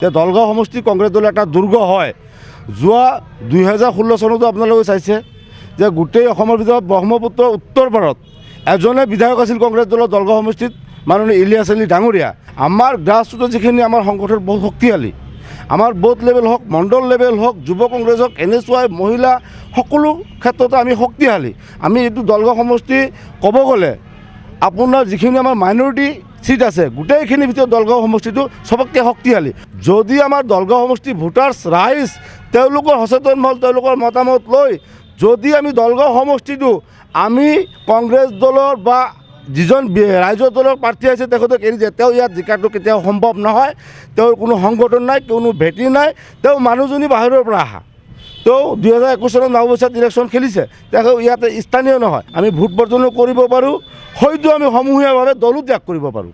যে দলগাঁও সমষ্টি কংগ্ৰেছ দল এটা দুৰ্গ হয়। যোৱা 2016 চনতো আপোনালোকে চাইছে যে গোটেই অসমৰ ভিতৰত ব্ৰহ্মপুত্ৰ উত্তৰ পাৰত এজনে বিধায়ক আছিল কংগ্ৰেছ দলৰ দলগাঁও সমষ্টিত, মাননীয় ইলিয়াছ আলী ডাঙৰীয়া। আমাৰ গ্ৰাছৰুটত যিখিনি আমাৰ সংগঠন বহুত শক্তিশালী, আমাৰ বুথ লেভেল হওক, মণ্ডল লেভেল হওক, যুৱ কংগ্ৰেছ হওক, NSY, মহিলা, সকলো ক্ষেত্ৰতে আমি শক্তিশালী। আমি এইটো দলগাঁও সমষ্টি ক'ব গ'লে আপোনাৰ যিখিনি আমাৰ মাইনৰিটি সিট আছে গোটেইখিনিৰ ভিতৰত দলগাঁও সমষ্টিটো সবতকৈ শক্তিশালী। যদি আমাৰ দলগাঁও সমষ্টি ভোটাৰ্ছ ৰাইজ তেওঁলোকৰ সচেতন হ'ল, তেওঁলোকৰ মতামত লৈ যদি আমি দলগাঁও সমষ্টিটো আমি কংগ্ৰেছ দলৰ বা যিজন ৰাইজৰ দলৰ প্ৰাৰ্থী আছে তেখেতক এৰি দিয়ে, তেওঁ ইয়াত জিকাটো কেতিয়াও সম্ভৱ নহয়। তেওঁৰ কোনো সংগঠন নাই, কোনো ভেটি নাই, তেওঁ মানুহজনী বাহিৰৰ পৰা অহা। তেওঁ 2021 চনত নৱবৰ্ষত ইলেকশ্যন খেলিছে, তেওঁ ইয়াতে স্থানীয় নহয়। আমি ভোট বৰ্জনো কৰিব পাৰোঁ, হয়তো আমি সমূহীয়াভাৱে দলো ত্যাগ কৰিব পাৰোঁ।